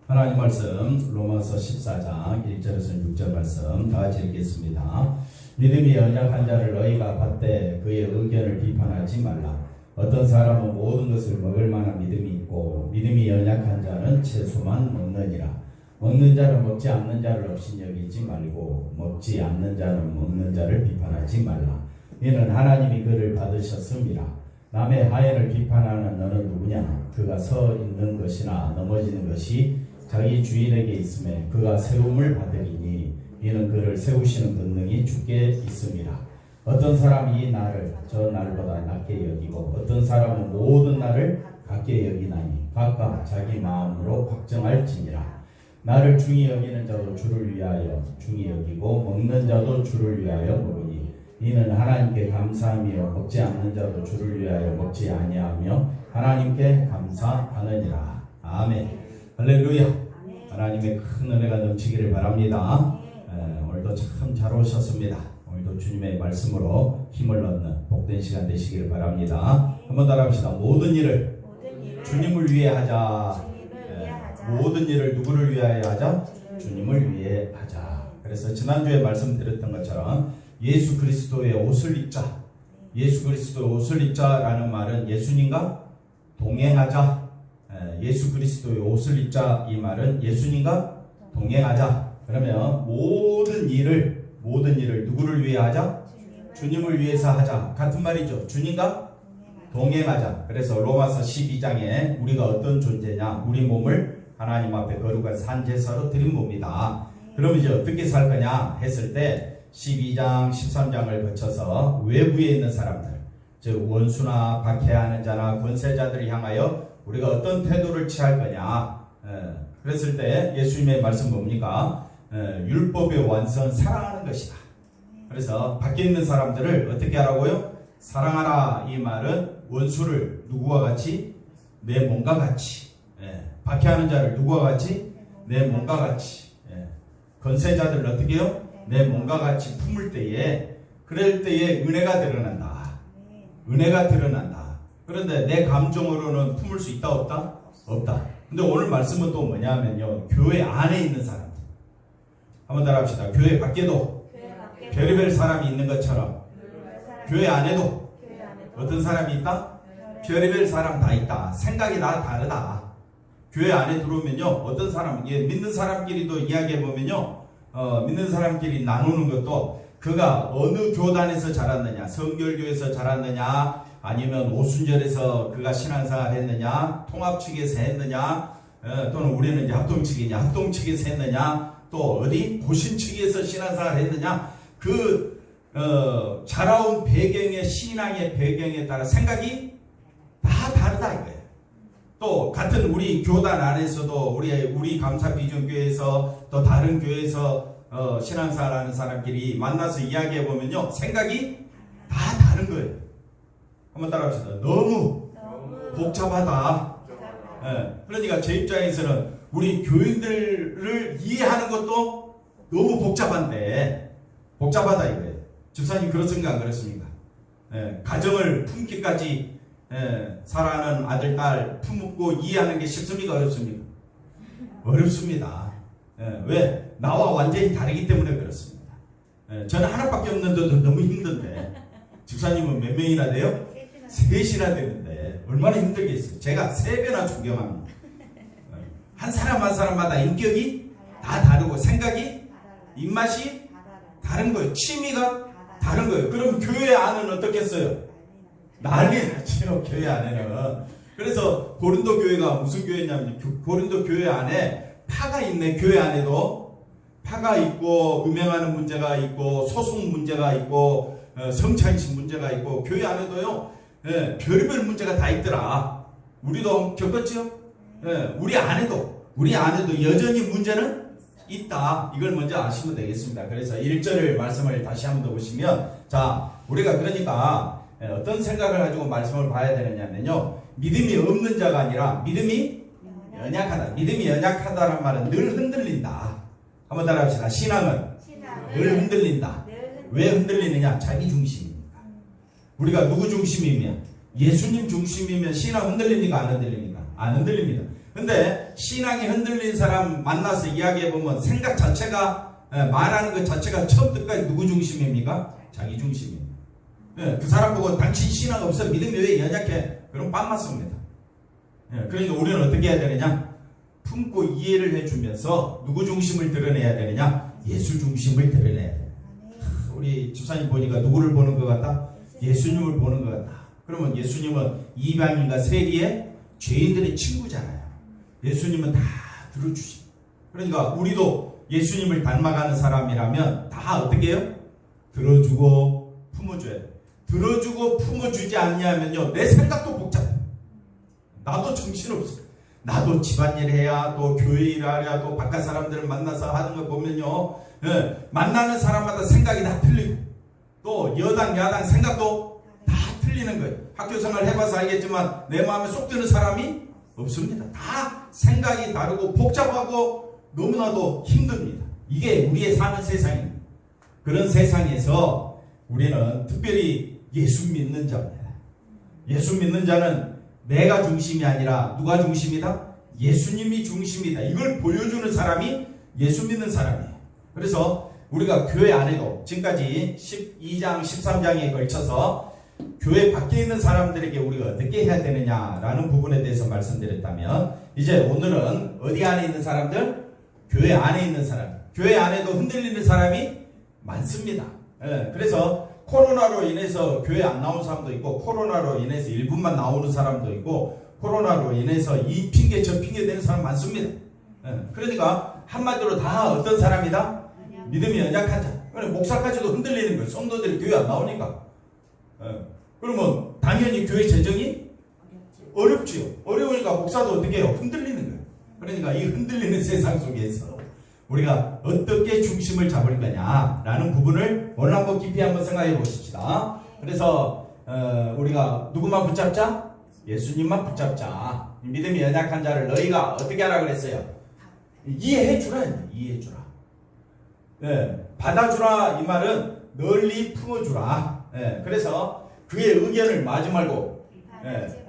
하나님 말씀 로마서 14장 1절에서 6절 말씀 다 같이 읽겠습니다. 믿음이 연약한 자를 너희가 받되 그의 의견을 비판하지 말라. 어떤 사람은 모든 것을 먹을 만한 믿음이 있고 믿음이 연약한 자는 채소만 먹느니라. 먹는 자는 먹지 않는 자를 없이 여기지 말고 먹지 않는 자는 먹는 자를 비판하지 말라. 이는 하나님이 그를 받으셨음이라. 남의 하인을 비판하는 너는 누구냐? 그가 서 있는 것이나 넘어지는 것이 자기 주인에게 있음에 그가 세움을 받으리니 이는 그를 세우시는 권능이 주께 있음이라. 어떤 사람이 이 날을 저 날보다 낮게 여기고 어떤 사람은 모든 날을 같게 여기나니 각각 자기 마음으로 확정할지니라. 나를 중히 여기는 자도 주를 위하여 중히 여기고 먹는 자도 주를 위하여 먹으니 이는 하나님께 감사하며 먹지 않는 자도 주를 위하여 먹지 아니하며 하나님께 감사하느니라. 아멘. 할렐루야. 하나님의 큰 은혜가 넘치기를 바랍니다. 오늘도 참 잘 오셨습니다. 오늘도 주님의 말씀으로 힘을 얻는 복된 시간 되시기를 바랍니다. 한번 따라합시다. 모든 일을 주님을 위해 하자. 모든 일을 누구를 위하여 하자? 주님을 위해 하자. 그래서 지난주에 말씀드렸던 것처럼 예수 그리스도의 옷을 입자. 예수 그리스도의 옷을 입자라는 말은 예수님과 동행하자. 예수 그리스도의 옷을 입자 이 말은 예수님과 동행하자. 그러면 모든 일을 누구를 위해 하자? 주님을 위해서 하자. 같은 말이죠. 주님과 동행하자. 그래서 로마서 12장에 우리가 어떤 존재냐? 우리 몸을 하나님 앞에 거룩한 산제사로 드린 봅니다. 그러면 이제 어떻게 살 거냐 했을 때 12장 13장을 거쳐서 외부에 있는 사람들, 즉 원수나 박해하는 자나 권세자들을 향하여 우리가 어떤 태도를 취할 거냐. 그랬을 때 예수님의 말씀 뭡니까? 율법의 완성 사랑하는 것이다. 그래서 밖에 있는 사람들을 어떻게 하라고요? 사랑하라. 이 말은 원수를 누구와 같이? 내 몸과 같이. 박해하는 자를 누구와 같이? 내 몸과 같이. 권세자들을 어떻게 해요? 내 몸과 같이 품을 때에, 그럴 때에 은혜가 드러난다. 은혜가 드러난다. 그런데 내 감정으로는 품을 수 있다 없다? 없다. 근데 오늘 말씀은 또 뭐냐면요, 교회 안에 있는 사람들. 한번 따라합시다. 교회 밖에도 별의별 사람이 있는 것처럼 교회 안에도 어떤 사람이 있다? 별의별 사람 다 있다. 생각이 다 다르다. 교회 안에 들어오면요, 어떤 사람, 믿는 사람끼리도 이야기해보면요, 믿는 사람끼리 나누는 것도 그가 어느 교단에서 자랐느냐, 성결교에서 자랐느냐, 아니면 오순절에서 그가 신앙생활 했느냐, 통합 측에서 했느냐, 또는 우리는 이제 합동 측이냐, 합동 측에서 했느냐, 또 어디 보신 측에서 신앙생활 했느냐, 그 자라온 배경의 신앙의 배경에 따라 생각이 다 다르다 이거예요. 또 같은 우리 교단 안에서도 우리 감사비전교회에서 또 다른 교회에서 신앙생활하는 사람끼리 만나서 이야기해 보면요, 생각이 다 다른 거예요. 한번 따라합시다. 너무 복잡하다. 그러니까 제 입장에서는 우리 교인들을 이해하는 것도 너무 복잡하다 이거예요. 집사님 그렇습니까? 안 그렇습니까? 가정을 품기까지 살아가는 아들, 딸 품고 이해하는 게 쉽습니까? 어렵습니까? 어렵습니다. 왜? 나와 완전히 다르기 때문에 그렇습니다. 저는 하나밖에 없는데도 너무 힘든데, 집사님은 몇 명이나 돼요? 셋이나 되는데 얼마나 힘들겠어요. 제가 3배나 존경합니다. 한 사람 한 사람마다 인격이 다 다르고 생각이, 입맛이 다른 거예요. 취미가 다른 거예요. 그럼 교회 안은 어떻겠어요? 난리 났죠. 교회 안에는. 그래서 고린도 교회가 무슨 교회냐면, 고린도 교회 안에 파가 있네. 교회 안에도 파가 있고, 음행하는 문제가 있고, 소송 문제가 있고, 성찬식 문제가 있고, 교회 안에도요, 별의별 문제가 다 있더라. 우리도 겪었죠? 우리 안에도 여전히 문제는 있다. 이걸 먼저 아시면 되겠습니다. 그래서 1절 말씀을 다시 한번 더 보시면, 자, 우리가 그러니까 어떤 생각을 가지고 말씀을 봐야 되느냐면요, 믿음이 없는 자가 아니라 믿음이 연약하다. 믿음이 연약하다는 말은 늘 흔들린다. 한번 따라합시다. 신앙은 늘 흔들린다. 왜 흔들리느냐? 자기 중심입니다. 우리가 누구 중심이면? 예수님 중심이면 신앙 흔들립니까? 안 흔들립니까? 안 흔들립니다. 근데 신앙이 흔들린 사람 만나서 이야기해보면 생각 자체가 말하는 것 자체가 처음부터까지 누구 중심입니까? 자기 중심입니다. 그 사람 보고 당신 신앙 없어 믿음이 왜 연약해? 그럼 빤 맞습니다. 그러니까 우리는 어떻게 해야 되느냐? 품고 이해를 해주면서 누구 중심을 드러내야 되느냐? 예수 중심을 드러내야 돼요. 우리 집사님 보니까 누구를 보는 것 같다? 예수님을 보는 것 같다. 그러면 예수님은 이방인과 세리의 죄인들의 친구잖아요. 예수님은 다 들어주시. 그러니까 우리도 예수님을 닮아가는 사람이라면 다 어떻게 해요? 들어주고 품어줘야 돼요. 들어주고 품어주지 않냐면요, 내 생각도 복잡해. 나도 정신없어. 나도 집안일 해야, 또 교회 일하랴, 또 바깥 사람들을 만나서 하는 거 보면요, 만나는 사람마다 생각이 다 틀리고, 또 여당 야당 생각도 다 틀리는 거예요. 학교 생활 해봐서 알겠지만 내 마음에 쏙 드는 사람이 없습니다. 다 생각이 다르고 복잡하고 너무나도 힘듭니다. 이게 우리의 사는 세상입니다. 그런 세상에서 우리는 특별히 예수 믿는 자입니다. 예수 믿는 자는 내가 중심이 아니라 누가 중심이다? 예수님이 중심이다. 이걸 보여주는 사람이 예수 믿는 사람이에요. 그래서 우리가 교회 안에도 지금까지 12장, 13장에 걸쳐서 교회 밖에 있는 사람들에게 우리가 어떻게 해야 되느냐라는 부분에 대해서 말씀드렸다면, 이제 오늘은 어디 안에 있는 사람들? 교회 안에 있는 사람. 교회 안에도 흔들리는 사람이 많습니다. 그래서 코로나로 인해서 교회 안 나온 사람도 있고, 코로나로 인해서 1분만 나오는 사람도 있고, 코로나로 인해서 이 핑계 저 핑계 되는 사람 많습니다. 그러니까 한마디로 다 어떤 사람이다? 믿음이 연약한 자. 목사까지도 흔들리는 거예요. 성도들이 교회 안 나오니까. 그러면 당연히 교회 재정이 어렵지요. 어려우니까 목사도 어떻게 해요? 흔들리는 거예요. 그러니까 이 흔들리는 세상 속에서 우리가 어떻게 중심을 잡을 거냐라는 부분을 오늘 한번 깊이 한번 생각해 보십시다. 그래서 우리가 누구만 붙잡자? 예수님만 붙잡자. 믿음이 연약한 자를 너희가 어떻게 하라 그랬어요? 이해해 주라. 이해해 주라. 받아주라 이 말은 널리 품어주라. 그래서 그의 의견을 마지 말고.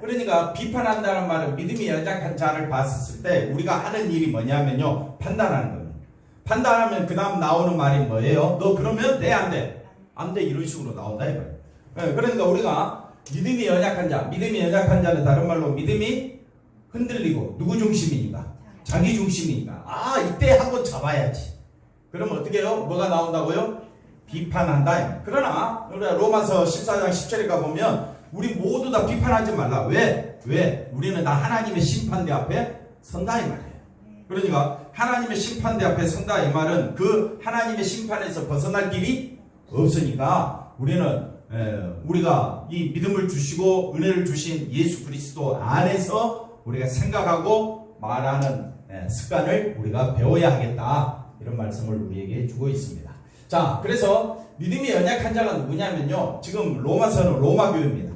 그러니까 비판한다는 말은 믿음이 연약한 자를 봤을 때 우리가 하는 일이 뭐냐면요, 판단하는 겁니다. 판단하면 그 다음 나오는 말이 뭐예요? 너 그러면 돼? 안 돼? 안 돼. 이런 식으로 나온다 이 말이에요. 그러니까 우리가 믿음이 연약한 자, 믿음이 연약한 자는 다른 말로 믿음이 흔들리고 누구 중심이니까? 자기 중심이니까. 아, 이때 한번 잡아야지. 그러면 어떻게 해요? 뭐가 나온다고요? 비판한다. 그러나 우리가 로마서 14장 10절에 가보면 우리 모두 다 비판하지 말라. 왜? 우리는 다 하나님의 심판대 앞에 선다 이 말이에요. 그러니까 하나님의 심판대 앞에 선다 이 말은 그 하나님의 심판에서 벗어날 길이 없으니까 우리는 우리가 이 믿음을 주시고 은혜를 주신 예수 그리스도 안에서 우리가 생각하고 말하는 습관을 우리가 배워야 하겠다. 이런 말씀을 우리에게 주고 있습니다. 자, 그래서 믿음이 연약한 자가 누구냐면요, 지금 로마서는 로마 교회입니다.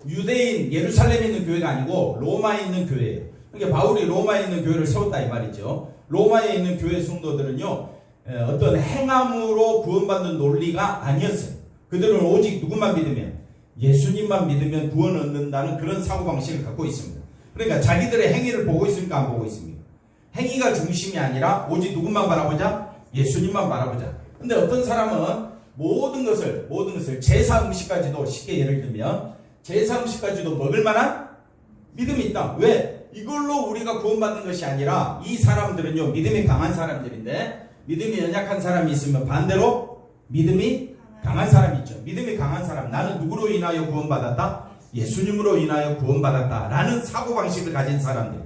유대인 예루살렘에 있는 교회가 아니고 로마에 있는 교회예요. 그러니까 바울이 로마에 있는 교회를 세웠다 이 말이죠. 로마에 있는 교회 성도들은요, 어떤 행함으로 구원받는 논리가 아니었어요. 그들은 오직 누구만 믿으면, 예수님만 믿으면 구원 얻는다는 그런 사고방식을 갖고 있습니다. 그러니까 자기들의 행위를 보고 있습니까? 안 보고 있습니까? 행위가 중심이 아니라 오직 누구만 바라보자? 예수님만 바라보자. 근데 어떤 사람은 모든 것을 제사 음식까지도, 쉽게 예를 들면 제사 음식까지도 먹을 만한 믿음이 있다. 왜? 이걸로 우리가 구원받는 것이 아니라 이 사람들은요, 믿음이 강한 사람들인데 믿음이 연약한 사람이 있으면 반대로 믿음이 강한 사람이 있죠. 믿음이 강한 사람, 나는 누구로 인하여 구원받았다? 예수님으로 인하여 구원받았다 라는 사고방식을 가진 사람들.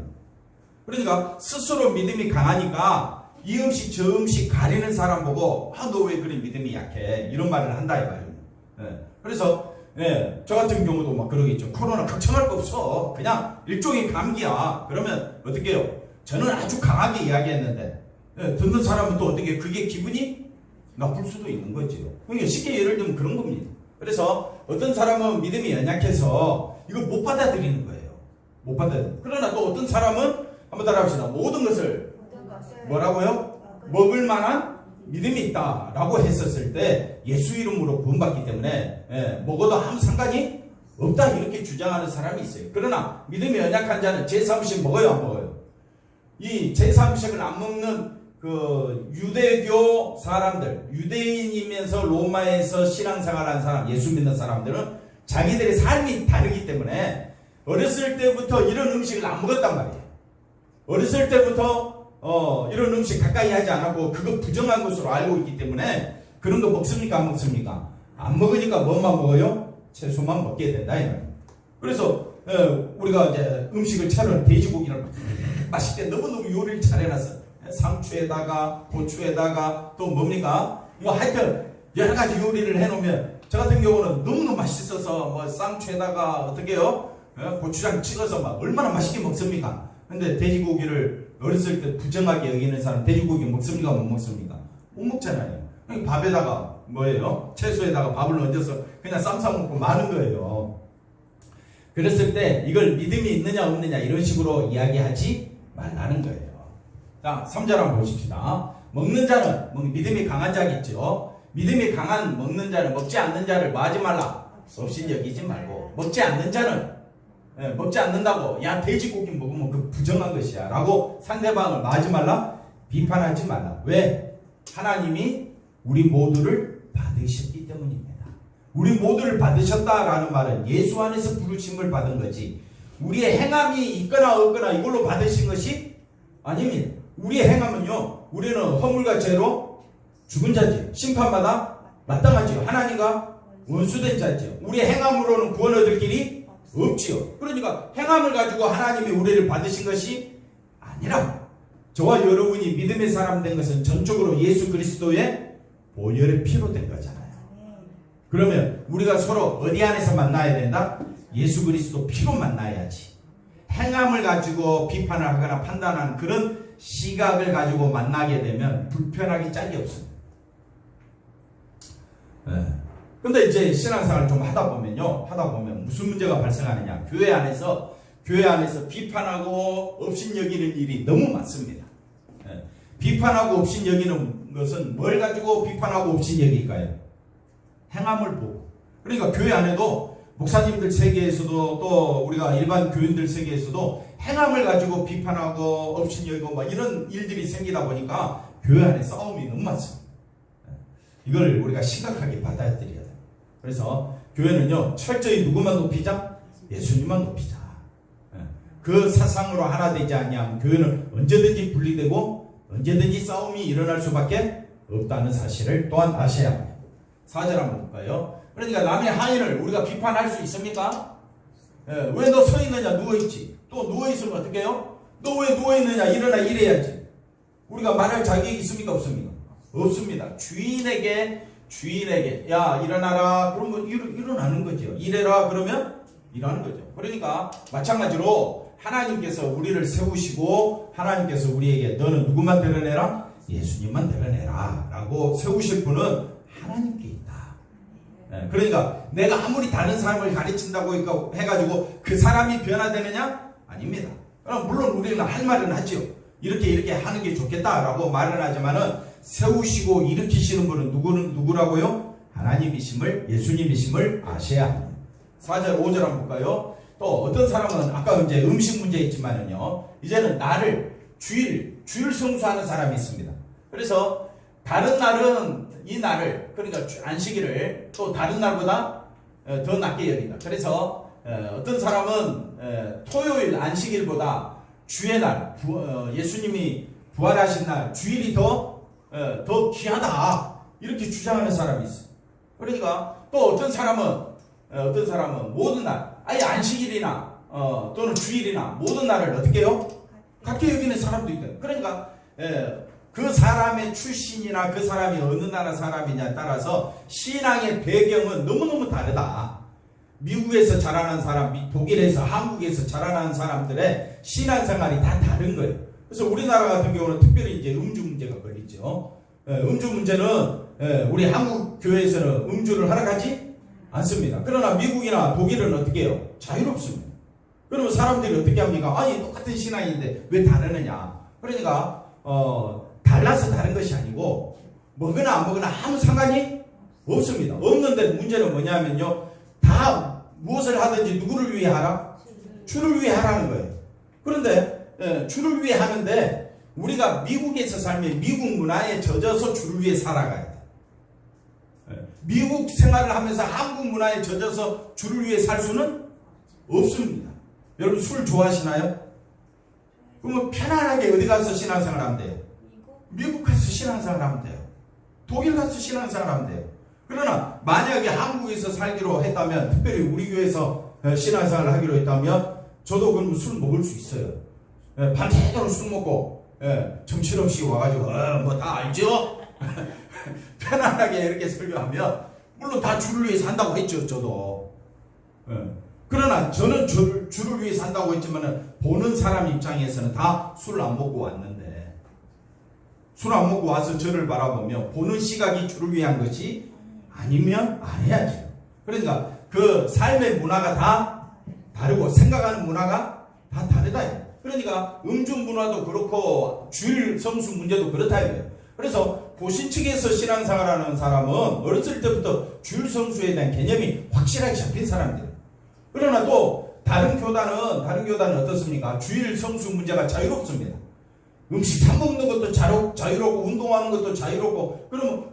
그러니까 스스로 믿음이 강하니까 이 음식 저 음식 가리는 사람 보고 너 왜 그래 믿음이 약해 이런 말을 한다 이 말이에요. 그래서 저 같은 경우도 막 그러겠죠. 코로나 걱정할 거 없어. 그냥 일종의 감기야. 그러면 어떻게 해요? 저는 아주 강하게 이야기했는데 듣는 사람은 또 어떻게, 그게 기분이 나쁠 수도 있는 거죠. 그러니까 쉽게 예를 들면 그런 겁니다. 그래서 어떤 사람은 믿음이 연약해서 이걸 못 받아들이는 거예요. 못 받아들여요. 그러나 또 어떤 사람은 한번 따라합시다. 모든 것을 뭐라고요? 먹을 만한 믿음이 있다라고 했었을 때 예수 이름으로 구원받기 때문에 먹어도 아무 상관이 없다 이렇게 주장하는 사람이 있어요. 그러나 믿음이 연약한 자는 제사 음식 먹어요, 안 먹어요? 이 제사음식을 안 먹는 그 유대교 사람들, 유대인이면서 로마에서 신앙생활한 사람, 예수 믿는 사람들은 자기들의 삶이 다르기 때문에 어렸을 때부터 이런 음식을 안 먹었단 말이에요. 어렸을 때부터 이런 음식 가까이 하지 않았고 그거 부정한 것으로 알고 있기 때문에 그런 거 먹습니까? 안 먹습니까? 안 먹으니까 뭐만 먹어요? 채소만 먹게 된다 이 말이에요. 그래서 우리가 이제 음식을 차려 돼지고기를 맛있게 너무너무 요리를 잘해놨어. 상추에다가 고추에다가 또 뭡니까? 뭐 하여튼 여러 가지 요리를 해놓으면 저 같은 경우는 너무너무 맛있어서 뭐 쌍추에다가 어떻게 해요? 고추장 찍어서 막 얼마나 맛있게 먹습니까? 근데 돼지고기를 어렸을 때 부정하게 여기는 사람 돼지고기 먹습니까? 못 먹습니까? 못 먹잖아요. 밥에다가 뭐예요? 채소에다가 밥을 얹어서 그냥 쌈 싸먹고 마는 거예요. 그랬을 때 이걸 믿음이 있느냐 없느냐 이런 식으로 이야기하지 말라는 거예요. 자, 3절 한번 보십시다. 먹는 자는 믿음이 강한 자겠죠. 믿음이 강한 먹는 자는 먹지 않는 자를 뭐 하지 말라? 없인 여기지 말고 먹지 않는 자는 먹지 않는다고 야 돼지고기 먹으면 그 부정한 것이야 라고 상대방을 뭐 하지 말라? 비판하지 말라. 왜? 하나님이 우리 모두를 받으셨기 때문입니다. 우리 모두를 받으셨다라는 말은 예수 안에서 부르심을 받은 거지 우리의 행함이 있거나 없거나 이걸로 받으신 것이 아닙니다. 우리의 행함은요, 우리는 허물과 죄로 죽은 자지 심판마다 마땅하지요. 하나님과 원수된 자지요. 우리의 행함으로는 구원 얻을 길이 없지요. 그러니까 행함을 가지고 하나님이 우리를 받으신 것이 아니라 저와 여러분이 믿음의 사람 된 것은 전적으로 예수 그리스도의 보혈의 피로 된 거잖아요. 그러면 우리가 서로 어디 안에서 만나야 된다? 예수 그리스도 피로 만나야지. 행함을 가지고 비판을 하거나 판단하는 그런 시각을 가지고 만나게 되면 불편하기 짝이 없습니다. 근데 이제 신앙생활을 좀 하다 보면 무슨 문제가 발생하느냐? 교회 안에서 비판하고 업신여기는 일이 너무 많습니다. 비판하고 업신여기는 것은 뭘 가지고 비판하고 업신여길까요? 행함을 보고. 그러니까 교회 안에도 목사님들 세계에서도 또 우리가 일반 교인들 세계에서도 행함을 가지고 비판하고 업신여기고 막 이런 일들이 생기다 보니까 교회 안에 싸움이 너무 많습니다. 이걸 우리가 심각하게 받아들여야 돼요. 그래서 교회는요 철저히 누구만 높이자? 예수님만 높이자. 그 사상으로 하나 되지 않냐면 교회는 언제든지 분리되고 언제든지 싸움이 일어날 수밖에 없다는 사실을 또한 아셔야 합니다. 4절 한번 볼까요? 그러니까 남의 하인을 우리가 비판할 수 있습니까? 왜 너 서 있느냐? 누워있지. 또 누워있으면 어떻게 해요? 너 왜 누워있느냐? 일어나 이래야지. 우리가 말할 자격이 있습니까? 없습니까? 없습니다. 주인에게 야 일어나라 그러면 일어나는 거죠. 일해라 그러면 일하는 거죠. 그러니까 마찬가지로 하나님께서 우리를 세우시고 하나님께서 우리에게 너는 누구만 드러내라? 예수님만 드러내라 라고 세우실 분은 하나님께 있다. 그러니까 내가 아무리 다른 사람을 가르친다고 해가지고 그 사람이 변화되느냐? 아닙니다. 그럼 물론 우리는 할 말은 하죠. 이렇게 하는 게 좋겠다라고 말은 하지만은 세우시고 일으키시는 분은 누구라고요? 하나님이심을, 예수님이심을 아셔야 합니다. 4절, 5절 한번 볼까요? 또 어떤 사람은 아까 이제 음식 문제 있지만은요, 이제는 주일 성수하는 사람이 있습니다. 그래서 다른 날은 이 날을, 그러니까 안식일을 또 다른 날보다 더 낮게 여긴다. 그래서 어떤 사람은 토요일 안식일보다 주의 날, 예수님이 부활하신 날, 주일이 더 귀하다. 이렇게 주장하는 사람이 있어요. 그러니까 또 어떤 사람은 모든 날, 아예 안식일이나 또는 주일이나 모든 날을 어떻게 해요? 같게 여기는 사람도 있다. 그러니까 그 사람의 출신이나 그 사람이 어느 나라 사람이냐에 따라서 신앙의 배경은 너무너무 다르다. 미국에서 자라난 사람, 독일에서, 한국에서 자라난 사람들의 신앙생활이 다 다른 거예요. 그래서 우리나라 같은 경우는 특별히 이제 음주 문제가 걸리죠. 음주 문제는 우리 한국 교회에서는 음주를 허락하지 않습니다. 그러나 미국이나 독일은 어떻게 해요? 자유롭습니다. 그러면 사람들이 어떻게 합니까? 아니 똑같은 신앙인데 왜 다르느냐? 그러니까 달라서 다른 것이 아니고 먹으나 안 먹으나 아무 상관이 없습니다. 없는데 문제는 뭐냐면요, 다 무엇을 하든지 누구를 위해 하라? 주를 위해 하라는 거예요. 그런데 주를 위해 하는데 우리가 미국에서 살면 미국 문화에 젖어서 주를 위해 살아가야 돼. 미국 생활을 하면서 한국 문화에 젖어서 주를 위해 살 수는 없습니다. 여러분 술 좋아하시나요? 그러면 편안하게 어디 가서 신앙생활 하면 돼요? 미국 가서 신앙생활 하면 돼요. 독일 가서 신앙생활 하면 돼요. 그러나 만약에 한국에서 살기로 했다면, 특별히 우리 교회에서 신앙생활을 하기로 했다면 저도 그럼 술 먹을 수 있어요. 밤새도록 술 먹고 정신없이 와가지고 뭐 다 알죠? 편안하게 이렇게 설교하면 물론 다 주를 위해 산다고 했죠. 저도. 그러나 저는 주를 위해 산다고 했지만 보는 사람 입장에서는 다 술을 안 먹고 왔는데, 술 안 먹고 와서 저를 바라보며 보는 시각이 주를 위한 것이 아니면 안 해야죠. 그러니까 그 삶의 문화가 다 다르고 생각하는 문화가 다 다르다. 그러니까 음주 문화도 그렇고 주일 성수 문제도 그렇다 이거예요. 그래서 고신측에서 신앙생활하는 사람은 어렸을 때부터 주일 성수에 대한 개념이 확실하게 잡힌 사람들이에요. 그러나 또 다른 교단은 어떻습니까? 주일 성수 문제가 자유롭습니다. 음식 사 먹는 것도 자유롭고 운동하는 것도 자유롭고, 그러면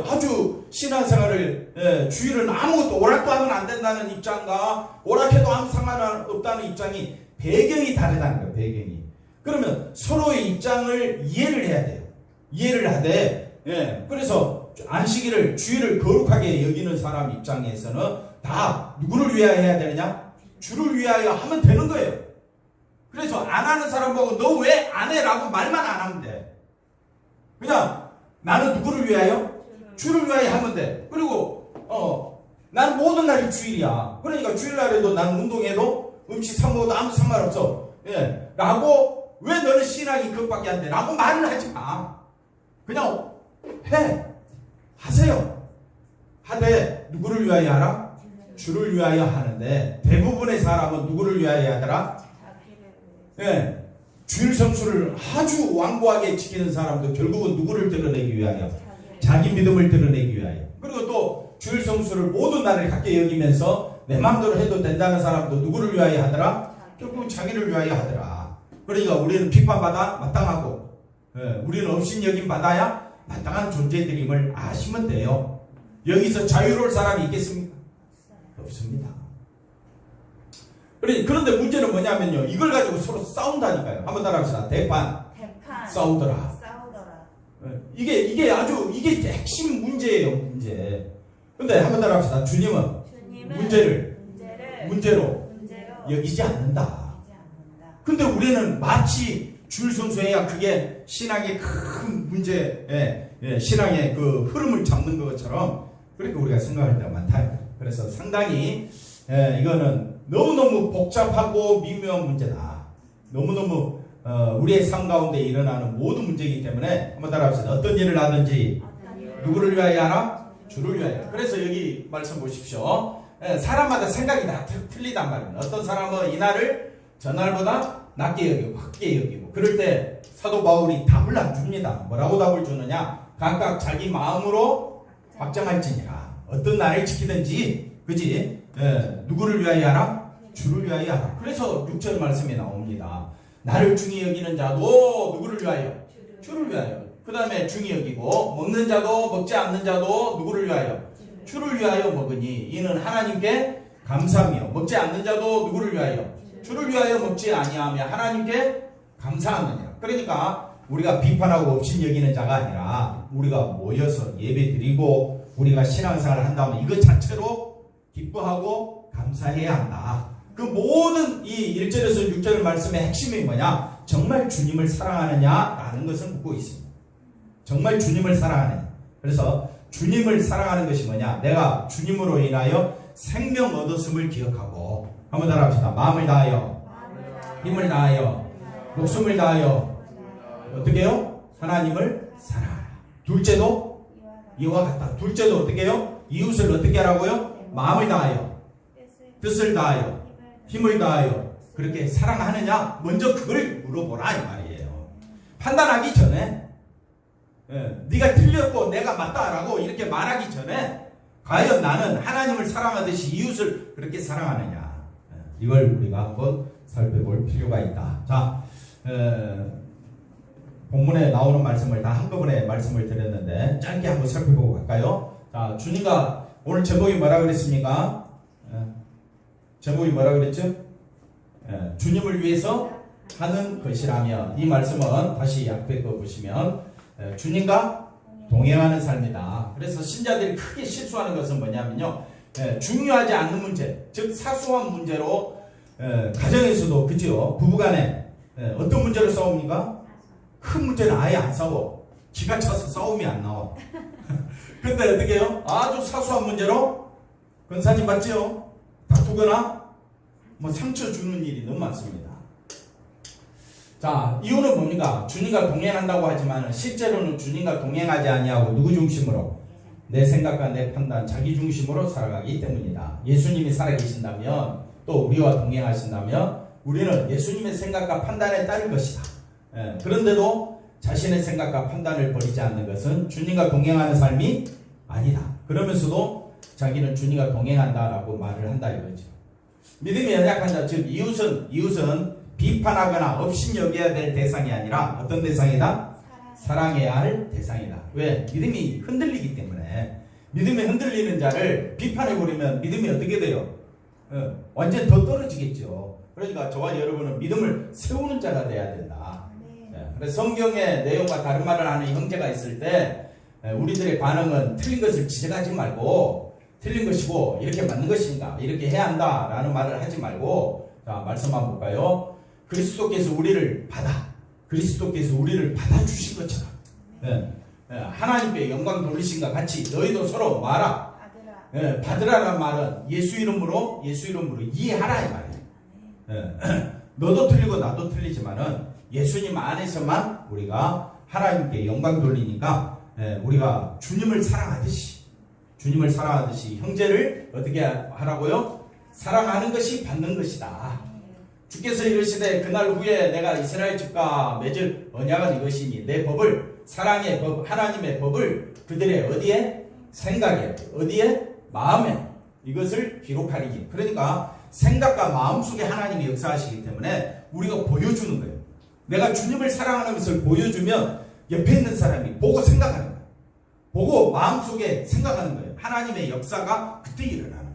아주 신앙생활을 주일은 아무것도 오락도 하면 안 된다는 입장과 오락해도 아무 상관없다는 입장이 배경이 다르다는 거예요. 배경이. 그러면 서로의 입장을 이해를 해야 돼요. 이해를 하되, 그래서 안식일을 주일을 거룩하게 여기는 사람 입장에서는 다 누구를 위하여 해야 되느냐? 주를 위하여 하면 되는 거예요. 그래서 안 하는 사람 보고 너 왜 안 해? 라고 말만 안 하면 돼. 그냥 나는 누구를 위하여? 주를 위하여 하면 돼. 그리고 난 모든 날이 주일이야. 그러니까 주일날에도 난 운동해도 음식 사 먹어도 아무 상관없어. 라고 왜 너는 신앙이 그것밖에 안 돼? 라고 말을 하지 마. 그냥 해. 하세요. 하되 누구를 위하여 하라? 주를 위하여 하는데 대부분의 사람은 누구를 위하여 하더라? 주일 성수를 아주 완고하게 지키는 사람도 결국은 누구를 드러내기 위하여? 자기 믿음을 드러내기 위하여. 그리고 또 주일 성수를 모든 날을 갖게 여기면서 내 마음대로 해도 된다는 사람도 누구를 위하여 하더라? 결국은 자기를 위하여 하더라. 그러니까 우리는 비판받아 마땅하고, 우리는 업신여김 받아야 마땅한 존재들임을 아시면 돼요. 여기서 자유로울 사람이 있겠습니까? 없습니다. 그런데 문제는 뭐냐면요, 이걸 가지고 서로 싸운다니까요. 한번 따라합시다. 대판 싸우더라. 이게 아주 핵심 문제예요. 문제. 근데 한번 따라합시다. 주님은 문제로 여기지 않는다. 근데 우리는 마치 주일 성수해야 그게 신앙의 큰 문제, 신앙의 그 흐름을 잡는 것처럼 그렇게 우리가 생각할 때가 많다. 그래서 상당히 이거는 너무너무 복잡하고 미묘한 문제다. 너무너무 우리의 삶 가운데 일어나는 모든 문제이기 때문에 한번 따라합시다. 어떤 일을 하든지 누구를 위하여 하라? 주를 위하여. 그래서 여기 말씀 보십시오. 사람마다 생각이 다 틀리단 말이에요. 어떤 사람은 이날을 전날보다 낮게 여기고 크게 여기고, 그럴 때 사도 바울이 답을 안 줍니다. 뭐라고 답을 주느냐? 각각 자기 마음으로 확정할지니라. 어떤 날을 지키든지, 그지? 누구를 위하여 하라? 주를 위하여 하라. 그래서 6절 말씀에 나옵니다. 나를 중히 여기는 자도 누구를 위하여? 주를 위하여. 그 다음에 중히 여기고, 먹는 자도 먹지 않는 자도 누구를 위하여? 주를 위하여 먹으니 이는 하나님께 감사하며, 먹지 않는 자도 누구를 위하여? 주를 위하여 먹지 아니하며 하나님께 감사하느니라. 그러니까 우리가 비판하고 업신 여기는 자가 아니라 우리가 모여서 예배 드리고 우리가 신앙생활을 한다면 이것 자체로 기뻐하고 감사해야 한다. 그 모든 이 1절에서 6절 말씀의 핵심이 뭐냐? 정말 주님을 사랑하느냐라는 것을 묻고 있습니다. 정말 주님을 사랑하느냐. 그래서 주님을 사랑하는 것이 뭐냐? 내가 주님으로 인하여 생명 얻었음을 기억하고, 한번 따라합시다. 마음을 다하여, 힘을 다하여, 목숨을 다하여 어떻게 해요? 하나님을 사랑하라. 둘째도 이와 같다. 둘째도 어떻게 해요? 이웃을 어떻게 하라고요? 마음을 다하여, 뜻을 다하여, 힘을 다하여 그렇게 사랑하느냐? 먼저 그걸 물어보라 이 말이에요. 판단하기 전에, 네가 틀렸고 내가 맞다라고 이렇게 말하기 전에 과연 나는 하나님을 사랑하듯이 이웃을 그렇게 사랑하느냐, 이걸 우리가 한번 살펴볼 필요가 있다. 자, 본문에 나오는 말씀을 다 한꺼번에 말씀을 드렸는데 짧게 한번 살펴보고 갈까요? 자, 주님과 오늘 제목이 뭐라 그랬습니까? 제목이 뭐라 그랬죠? 주님을 위해서 하는 것이라면, 이 말씀은 다시 약백거 보시면 주님과 동행하는 삶이다. 그래서 신자들이 크게 실수하는 것은 뭐냐면요, 중요하지 않는 문제, 즉 사소한 문제로 가정에서도 그죠, 부부간에 어떤 문제로 싸웁니까? 큰 문제는 아예 안 싸워. 기가 차서 싸움이 안 나와. 근데 어떻게 해요? 아주 사소한 문제로 권사님 맞지요? 다투거나 뭐 상처 주는 일이 너무 많습니다. 자, 이유는 뭡니까? 주님과 동행한다고 하지만 실제로는 주님과 동행하지 아니하고 누구 중심으로? 내 생각과 내 판단, 자기 중심으로 살아가기 때문이다. 예수님이 살아계신다면, 또 우리와 동행하신다면 우리는 예수님의 생각과 판단에 따를 것이다. 그런데도 자신의 생각과 판단을 버리지 않는 것은 주님과 동행하는 삶이 아니다. 그러면서도 자기는 주님과 동행한다라고 말을 한다 이거죠. 믿음이 연약한 자, 즉 이웃은 비판하거나 업신여겨야 될 대상이 아니라 어떤 대상이다? 사랑해야 할 대상이다. 왜? 믿음이 흔들리기 때문에. 믿음이 흔들리는 자를 비판해버리면 믿음이 어떻게 돼요? 완전 더 떨어지겠죠. 그러니까 저와 여러분은 믿음을 세우는 자가 돼야 된다. 그래서 성경의 내용과 다른 말을 하는 형제가 있을 때 우리들의 반응은 틀린 것을 지적하지 말고, 틀린 것이고 이렇게 맞는 것인가, 이렇게 해야 한다 라는 말을 하지 말고, 자, 말씀 한번 볼까요? 그리스도께서 우리를 받아주신 것처럼 하나님께 영광 돌리신과 같이 너희도 서로 말아. 받으라는 말은 예수 이름으로 이해하라 이 말이에요. 너도 틀리고 나도 틀리지만은 예수님 안에서만 우리가 하나님께 영광 돌리니까 우리가 주님을 사랑하듯이 형제를 어떻게 하라고요? 사랑하는 것이 받는 것이다. 주께서 이르시되 그날 후에 내가 이스라엘 집과 맺을 언약은 이것이니 내 법을, 사랑의 법, 하나님의 법을 그들의 어디에? 생각에, 어디에? 마음에 이것을 기록하리니. 그러니까 생각과 마음 속에 하나님이 역사하시기 때문에 우리가 보여주는 거예요. 내가 주님을 사랑하는 것을 보여주면 옆에 있는 사람이 보고 생각하는 거예요. 보고 마음속에 생각하는 거예요. 하나님의 역사가 그때 일어나는 거예요.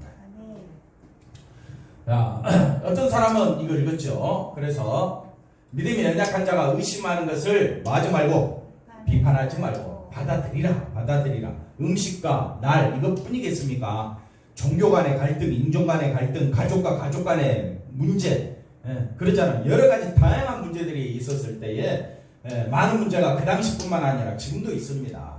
자, 어떤 사람은 이걸 읽었죠. 그래서 믿음이 연약한 자가 의심하는 것을 뭐 하지 말고, 비판하지 말고 받아들이라. 음식과 날 이것뿐이겠습니까? 종교 간의 갈등, 인종 간의 갈등, 가족과 가족 간의 문제, 그러잖아요. 여러 가지 다양한 문제들이 있었을 때에 많은 문제가 그 당시뿐만 아니라 지금도 있습니다.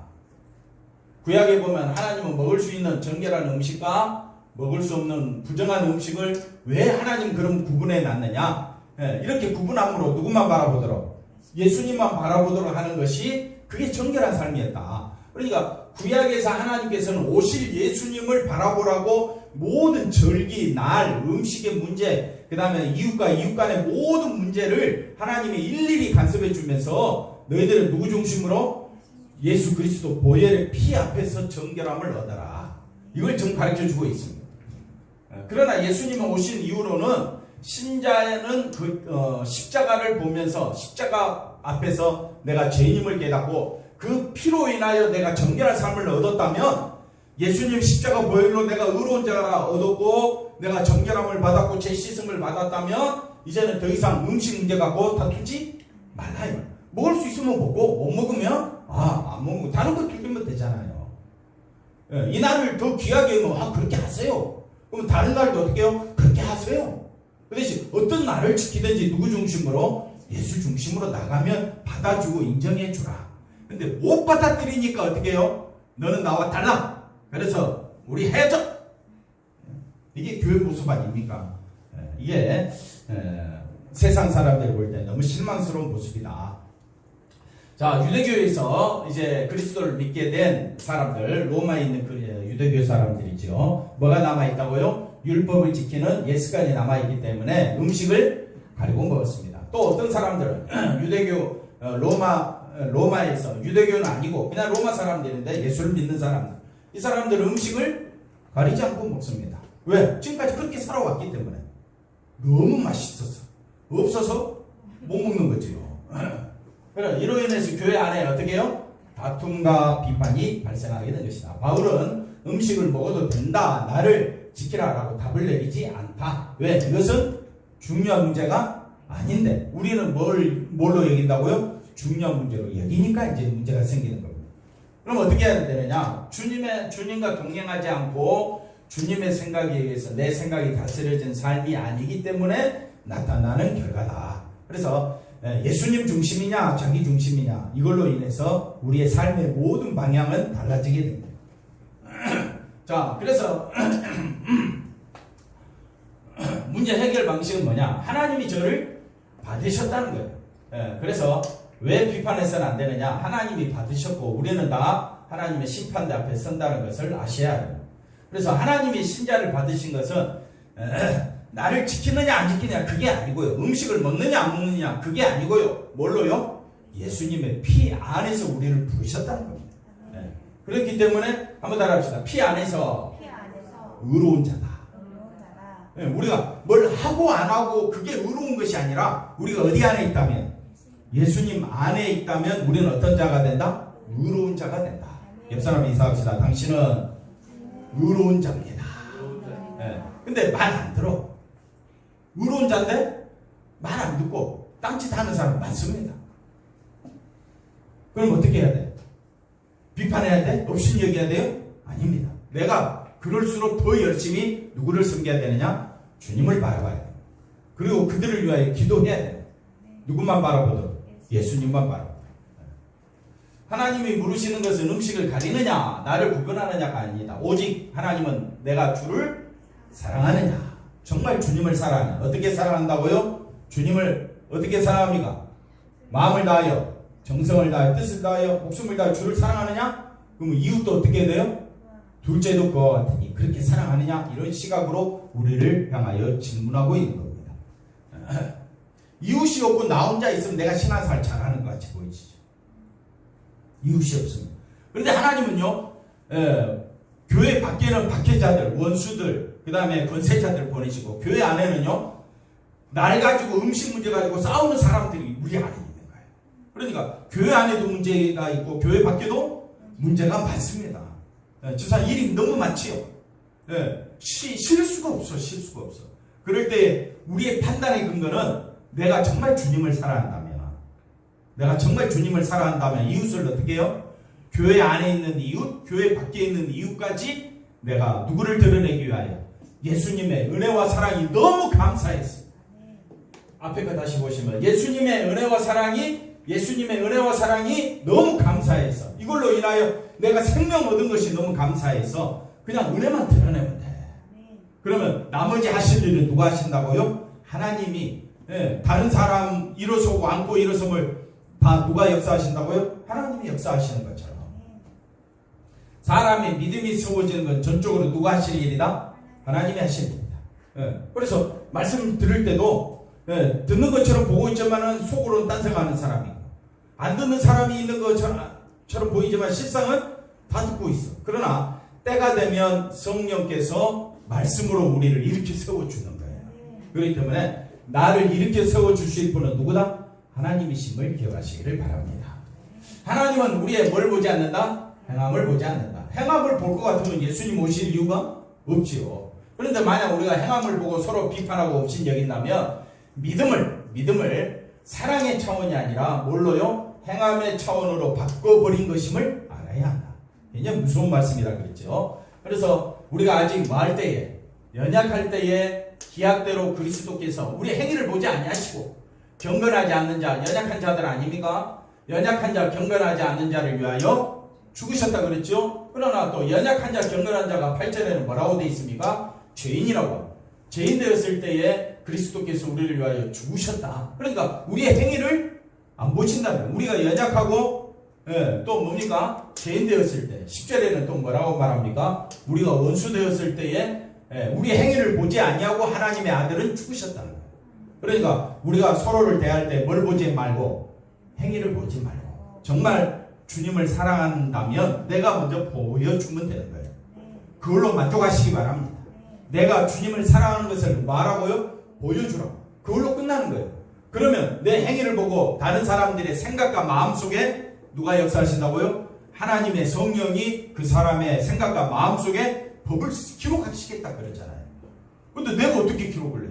구약에 보면 하나님은 먹을 수 있는 정결한 음식과 먹을 수 없는 부정한 음식을 왜 하나님 그런 구분해 놨느냐? 이렇게 구분함으로 누구만 바라보도록? 예수님만 바라보도록 하는 것이 그게 정결한 삶이었다. 그러니까 구약에서 하나님께서는 오실 예수님을 바라보라고 모든 절기, 날, 음식의 문제, 그 다음에 이웃과 이웃 간의 모든 문제를 하나님이 일일이 간섭해 주면서 너희들은 누구 중심으로? 예수 그리스도 보혈의 피 앞에서 정결함을 얻어라. 이걸 정 가르쳐 주고 있습니다. 그러나 예수님이 오신 이후로는 신자는 십자가를 보면서 십자가 앞에서 내가 죄인임을 깨닫고 그 피로 인하여 내가 정결한 삶을 얻었다면, 예수님 십자가 보혈로 내가 의로운 자가 얻었고 내가 정결함을 받았고 죄 씻음을 받았다면 이제는 더 이상 음식 문제 갖고 다투지 말아요. 먹을 수 있으면 먹고 못 먹으면 안 먹고 다른 거 틀리면 되잖아요. 이 날을 더 귀하게 하면 그렇게 하세요. 그럼 다른 날도 어떻게 해요? 그렇게 하세요. 그 대신 어떤 날을 지키든지 누구 중심으로? 예수 중심으로 나가면 받아주고 인정해 주라. 근데 못 받아들이니까 어떻게 해요? 너는 나와 달라. 그래서 우리 헤어져. 이게 교회 모습 아닙니까? 이게 세상 사람들이 볼 때 너무 실망스러운 모습이다. 자, 유대교에서 이제 그리스도를 믿게 된 사람들, 로마에 있는 그 유대교 사람들이죠. 뭐가 남아있다고요? 율법을 지키는 예습관이 남아있기 때문에 음식을 가리고 먹었습니다. 또 어떤 사람들은 유대교, 로마에서 유대교는 아니고 그냥 로마 사람들인데 예수를 믿는 사람들, 이 사람들은 음식을 가리지 않고 먹습니다. 왜? 지금까지 그렇게 살아왔기 때문에. 너무 맛있어서, 없어서 못 먹는 거지요. 그럼 이로 인해서 교회 안에 어떻게 해요? 다툼과 비판이 발생하게 된 것이다. 바울은 음식을 먹어도 된다, 나를 지키라라고 답을 내리지 않다. 왜? 이것은 중요한 문제가 아닌데 우리는 뭘로 여긴다고요? 중요한 문제로 여기니까 이제 문제가 생기는 겁니다. 그럼 어떻게 해야 되느냐? 주님과 동행하지 않고 주님의 생각에 의해서 내 생각이 다스려진 삶이 아니기 때문에 나타나는 결과다. 그래서 예수님 중심이냐 자기 중심이냐 이걸로 인해서 우리의 삶의 모든 방향은 달라지게 됩니다. 자, 그래서 문제 해결 방식은 뭐냐? 하나님이 저를 받으셨다는 거예요. 그래서 왜 비판해서는 안 되느냐? 하나님이 받으셨고 우리는 다 하나님의 심판대 앞에 선다는 것을 아셔야 해요. 그래서 하나님이 신자를 받으신 것은 나를 지키느냐 안 지키느냐 그게 아니고요. 음식을 먹느냐 안 먹느냐 그게 아니고요. 뭘로요? 예수님의 피 안에서 우리를 부르셨다는 겁니다. 그렇기 때문에 한번 따라합시다. 피 안에서 의로운 자다. 우리가 뭘 하고 안 하고 그게 의로운 것이 아니라 우리가 어디 안에 있다면 예수님 안에 있다면 우리는 어떤 자가 된다? 의로운 자가 된다. 옆 사람 인사합시다. 당신은 의로운 자입니다. 근데 말 안 들어. 의로운 자인데 말 안 듣고 딴짓하는 사람 많습니다. 그럼 어떻게 해야 돼? 비판해야 돼? 업신여겨야 돼요? 아닙니다. 내가 그럴수록 더 열심히 누구를 섬겨야 되느냐? 주님을 바라봐야 돼. 그리고 그들을 위하여 기도해야 돼. 누구만 바라보든 예수님만 바라보든. 하나님이 물으시는 것은 음식을 가리느냐 나를 구별하느냐가 아닙니다. 오직 하나님은 내가 주를 사랑하느냐, 정말 주님을 사랑하느냐. 어떻게 사랑한다고요? 주님을 어떻게 사랑합니까? 마음을 다하여, 정성을 다하여, 뜻을 다하여, 목숨을 다하여 주를 사랑하느냐? 그러면 이웃도 어떻게 돼요? 둘째도 그와 같으니 그렇게 사랑하느냐? 이런 시각으로 우리를 향하여 질문하고 있는 겁니다. 이웃이 없고 나 혼자 있으면 내가 신앙생활 잘하는 것 같이 보이시죠? 이웃이 없습니다. 그런데 하나님은요, 교회 밖에는 박해자들, 원수들, 그 다음에 권세자들 보내시고, 교회 안에는요, 날 가지고 음식 문제 가지고 싸우는 사람들이 우리 안에 있는 거예요. 그러니까 교회 안에도 문제가 있고 교회 밖에도 문제가 많습니다. 집사님 일이 너무 많지요. 쉴 수가 없어. 그럴 때 우리의 판단의 근거는 내가 정말 주님을 사랑한다면 이웃을 어떻게 해요? 교회 안에 있는 이웃, 교회 밖에 있는 이웃까지 내가 누구를 드러내기 위하여 예수님의 은혜와 사랑이 너무 감사했어요. 앞에 거 다시 보시면 예수님의 은혜와 사랑이 너무 감사해서 이걸로 인하여 내가 생명 얻은 것이 너무 감사해서 그냥 은혜만 드러내면 돼. 그러면 나머지 하실 일은 누가 하신다고요? 하나님이. 다른 사람 일어서고 앉고 일어섬을 다 누가 역사하신다고요? 하나님이 역사하시는 것처럼. 사람의 믿음이 세워지는 건 전적으로 누가 하실 일이다? 하나님이 하실 일이다. 그래서 말씀 들을 때도 듣는 것처럼 보고 있지만 속으로는 딴 생각하는 사람이고, 안 듣는 사람이 있는 것처럼 보이지만 실상은 다 듣고 있어. 그러나 때가 되면 성령께서 말씀으로 우리를 일으켜 세워주는 거예요. 그렇기 때문에 나를 일으켜 세워주실 분은 누구다? 하나님이심을 기억하시기를 바랍니다. 하나님은 우리의 뭘 보지 않는다? 행함을 보지 않는다. 행함을 볼 것 같으면 예수님 오실 이유가 없지요. 그런데 만약 우리가 행함을 보고 서로 비판하고 업신여긴다면 믿음을 사랑의 차원이 아니라 뭘로요? 행함의 차원으로 바꿔버린 것임을 알아야 한다. 굉장히 무서운 말씀이라 그랬죠. 그래서 우리가 아직 뭐할 때에, 연약할 때에 기약대로 그리스도께서 우리 행위를 보지 아니하시고 경건하지 않는 자, 연약한 자들 아닙니까? 연약한 자, 경건하지 않는 자를 위하여 죽으셨다 그랬죠. 그러나 또 연약한 자, 경건한 자가 8절에는 뭐라고 되어 있습니까? 죄인이라고. 죄인 되었을 때에 그리스도께서 우리를 위하여 죽으셨다. 그러니까 우리의 행위를 안 보신다면, 우리가 연약하고 또 뭡니까? 죄인 되었을 때 10절에는 또 뭐라고 말합니까? 우리가 원수 되었을 때에 우리의 행위를 보지 아니하고 하나님의 아들은 죽으셨다는 거예요. 그러니까 우리가 서로를 대할 때 뭘 보지 말고 행위를 보지 말고 정말 주님을 사랑한다면 내가 먼저 보여주면 되는 거예요. 그걸로 만족하시기 바랍니다. 내가 주님을 사랑하는 것을 말하고요, 보여주라고. 그걸로 끝나는 거예요. 그러면 내 행위를 보고 다른 사람들의 생각과 마음 속에 누가 역사하신다고요? 하나님의 성령이 그 사람의 생각과 마음 속에 법을 기록하시겠다 그랬잖아요. 근데 내가 어떻게 기록을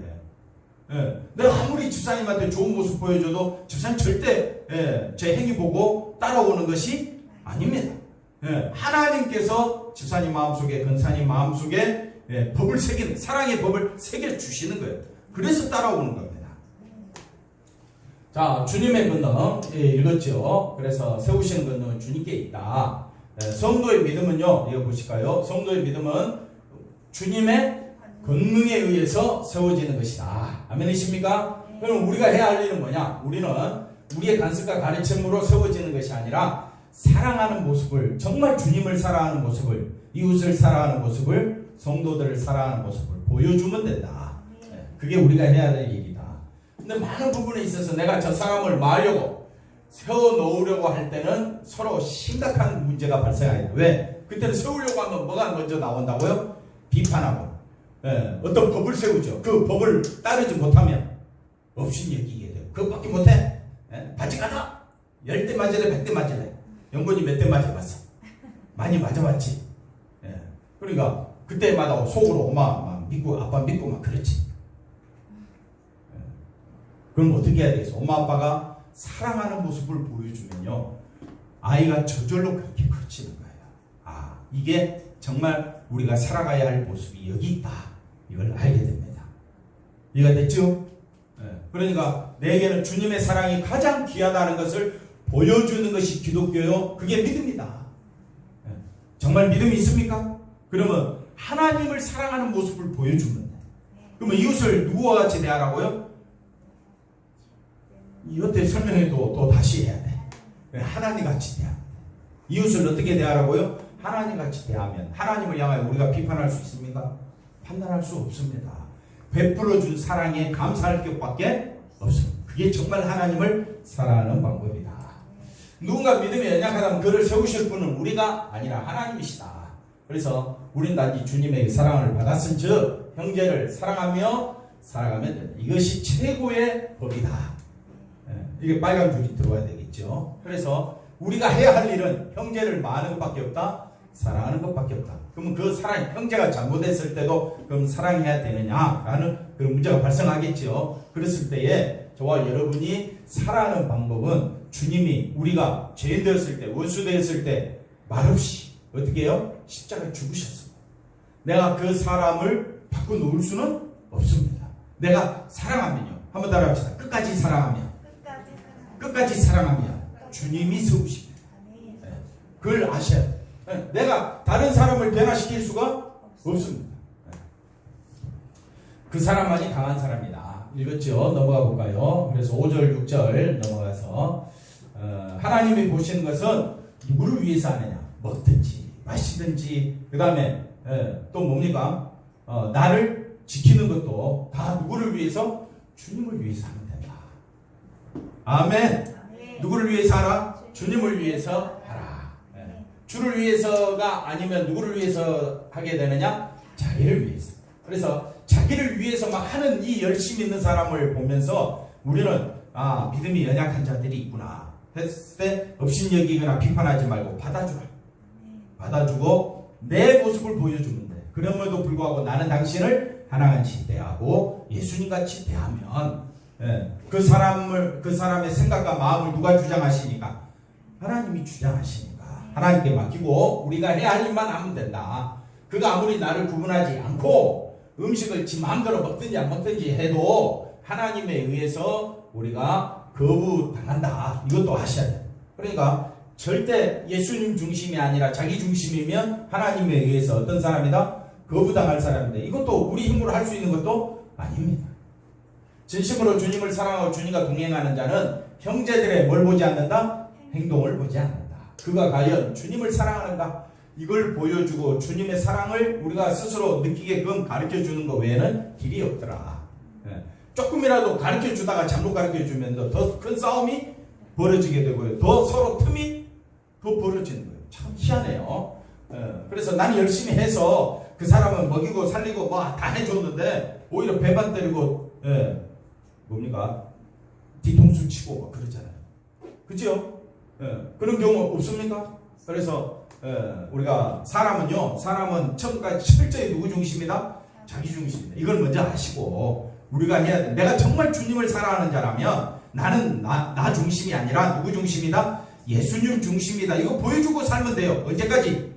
해? 내가 아무리 집사님한테 좋은 모습 보여줘도 집사님 절대 제 행위 보고 따라오는 것이 아닙니다. 하나님께서 집사님 마음속에, 권사님 마음속에 법을 새기는, 사랑의 법을 새겨주시는 거예요. 그래서 따라오는 겁니다. 자, 주님의 권능 읽었죠. 그래서 세우시는 권능은 주님께 있다. 성도의 믿음은요, 이거 보실까요? 성도의 믿음은 주님의 권능에 의해서 세워지는 것이다. 아멘이십니까? 그럼 우리가 해야 할 일은 뭐냐? 우리는 우리의 간섭과 가르침으로 세워지는 것이 아니라 사랑하는 모습을, 정말 주님을 사랑하는 모습을, 이웃을 사랑하는 모습을, 성도들을 사랑하는 모습을 보여주면 된다. 그게 우리가 해야 될 일이다. 근데 많은 부분에 있어서 내가 저 사람을 마으려고 세워놓으려고 할 때는 서로 심각한 문제가 발생합니다. 왜? 그때는 세우려고 하면 뭐가 먼저 나온다고요? 비판하고 어떤 법을 세우죠. 그 법을 따르지 못하면 없인 얘기게 돼요. 그것밖에 못해? 바지 가자! 10대 맞을래 100대 맞을래? 영건이 몇 대 맞아봤어? 많이 맞아봤지. 그러니까 그때마다 속으로 엄마 믿고 아빠 믿고 막 그랬지. 그럼 어떻게 해야 되겠어? 엄마 아빠가 사랑하는 모습을 보여주면요, 아이가 저절로 그렇게 커지는 거예요. 아, 이게 정말 우리가 살아가야 할 모습이 여기 있다, 이걸 알게 됩니다. 이해가 됐죠? 그러니까 내게는 주님의 사랑이 가장 귀하다는 것을 보여주는 것이 기독교요, 그게 믿음이다. 정말 믿음이 있습니까? 그러면 하나님을 사랑하는 모습을 보여주면 돼. 그러면 이웃을 누구와 같이 대하라고요? 이것들 설명해도 또 다시 해야 돼. 하나님 같이 대하면 돼. 이웃을 어떻게 대하라고요? 하나님 같이 대하면, 하나님을 향하여 우리가 비판할 수 있습니까? 판단할 수 없습니다. 베풀어준 사랑에 감사할 것밖에 없습니다. 그게 정말 하나님을 사랑하는 방법이다. 누군가 믿음이 연약하다면 그를 세우실 분은 우리가 아니라 하나님이시다. 그래서 우린 단지 주님의 사랑을 받았은 즉 형제를 사랑하며 살아가면 된다. 이것이 최고의 법이다. 이게 빨간 줄이 들어와야 되겠죠. 그래서 우리가 해야 할 일은 형제를 마는 것밖에 없다, 사랑하는 것밖에 없다. 그러면 그 사랑, 형제가 잘못했을 때도 그럼 사랑해야 되느냐라는 그런 문제가 발생하겠죠. 그랬을 때에 저와 여러분이 살아가는 방법은 주님이 우리가 죄인 되었을 때, 원수 되었을 때 말없이 어떻게 해요? 십자가에 죽으셨습니다. 내가 그 사람을 바꿔놓을 수는 없습니다. 내가 사랑하면요, 한번 따라합시다. 끝까지 사랑하면, 끝까지 사랑하면 주님이 세우십니다. 그걸 아셔야 돼요. 내가 다른 사람을 변화시킬 수가 없습니다. 그 사람만이 강한 사람이다. 읽었죠? 넘어가 볼까요? 그래서 5절 6절 넘어가서 하나님이 보시는 것은 누구를 위해서 하느냐? 먹든지 마시든지, 그 다음에 또 뭡니까? 나를 지키는 것도 다 누구를 위해서? 주님을 위해서 하면 된다. 아멘. 누구를 위해서 하라? 주님을 위해서 하라. 주를 위해서가 아니면 누구를 위해서 하게 되느냐? 자기를 위해서. 그래서 자기를 위해서 막 하는 이 열심히 있는 사람을 보면서 우리는 믿음이 연약한 자들이 있구나 했을 때 업신여기거나 비판하지 말고 받아주라. 받아주고 내 모습을 보여주면 돼. 그럼에도 불구하고 나는 당신을 하나같이 대하고 예수님같이 대하면 그 사람의 생각과 마음을 누가 주장하시니까? 하나님이 주장하시니까 하나님께 맡기고 우리가 해야 할 일만 하면 된다. 그가 아무리 나를 구분하지 않고 음식을 지 마음대로 먹든지 안 먹든지 해도 하나님에 의해서 우리가 거부당한다. 이것도 아셔야 돼요. 그러니까 절대 예수님 중심이 아니라 자기 중심이면 하나님에 의해서 어떤 사람이다? 거부당할 사람이다. 이것도 우리 힘으로 할 수 있는 것도 아닙니다. 진심으로 주님을 사랑하고 주님과 동행하는 자는 형제들의 뭘 보지 않는다? 행동을 보지 않는다. 그가 과연 주님을 사랑하는가? 이걸 보여주고 주님의 사랑을 우리가 스스로 느끼게끔 가르쳐주는 것 외에는 길이 없더라. 조금이라도 가르쳐주다가 잘못 가르쳐주면 더 큰 싸움이 벌어지게 되고요. 더 서로 틈이 더 벌어지는 거예요. 참 희한해요. 그래서 나는 열심히 해서 그 사람은 먹이고 살리고 뭐 다 해줬는데 오히려 배만 때리고 뭡니까? 뒤통수 치고 막 그러잖아요. 그죠? 그런 경우 없습니까? 그래서 우리가 사람은 처음까지 철저히 누구 중심이다? 자기 중심이다. 이걸 먼저 아시고 우리가 해야 돼. 내가 정말 주님을 사랑하는 자라면 나는 나 중심이 아니라 누구 중심이다? 예수님 중심이다. 이거 보여주고 살면 돼요. 언제까지?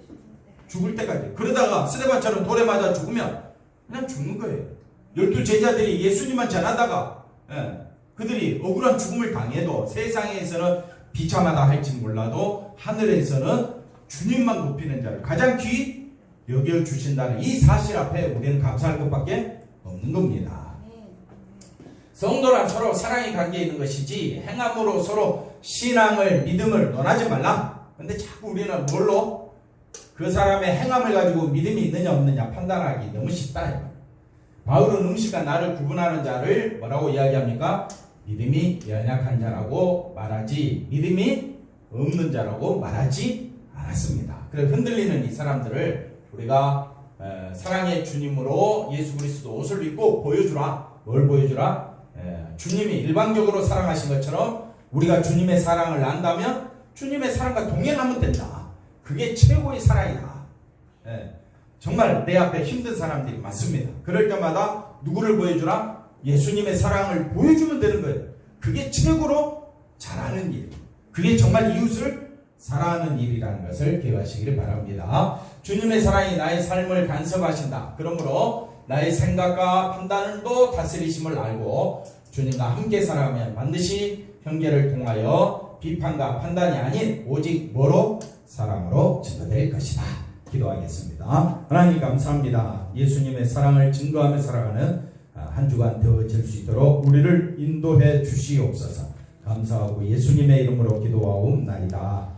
죽을 때까지. 그러다가 스데반처럼 돌에 맞아 죽으면 그냥 죽는 거예요. 12제자들이 예수님만 전하다가 그들이 억울한 죽음을 당해도 세상에서는 비참하다 할지 몰라도 하늘에서는 주님만 높이는 자를 가장 귀히 여겨주신다는 이 사실 앞에 우리는 감사할 것밖에 없는 겁니다. 성도란 서로 사랑의 관계에 있는 것이지 행함으로 서로 신앙을 믿음을 논하지 말라. 근데 자꾸 우리는 뭘로? 그 사람의 행함을 가지고 믿음이 있느냐 없느냐 판단하기 너무 쉽다. 바울은 음식과 나를 구분하는 자를 뭐라고 이야기합니까? 믿음이 연약한 자라고 말하지 믿음이 없는 자라고 말하지 않았습니다. 그래서 흔들리는 이 사람들을 우리가 사랑의 주님으로 예수 그리스도 옷을 입고 보여주라. 뭘 보여주라? 주님이 일방적으로 사랑하신 것처럼 우리가 주님의 사랑을 안다면 주님의 사랑과 동행하면 된다. 그게 최고의 사랑이다. 정말 내 앞에 힘든 사람들이 많습니다. 그럴 때마다 누구를 보여주라? 예수님의 사랑을 보여주면 되는 거예요. 그게 최고로 잘하는 일. 그게 정말 이웃을 사랑하는 일이라는 것을 기억하시기를 바랍니다. 주님의 사랑이 나의 삶을 간섭하신다. 그러므로 나의 생각과 판단도 다스리심을 알고 주님과 함께 살아가면 반드시 형제를 통하여 비판과 판단이 아닌 오직 뭐로? 사랑으로 증거될 것이다. 기도하겠습니다. 하나님 감사합니다. 예수님의 사랑을 증거하며 살아가는 한 주간 되어질 수 있도록 우리를 인도해 주시옵소서. 감사하고 예수님의 이름으로 기도하옵나이다.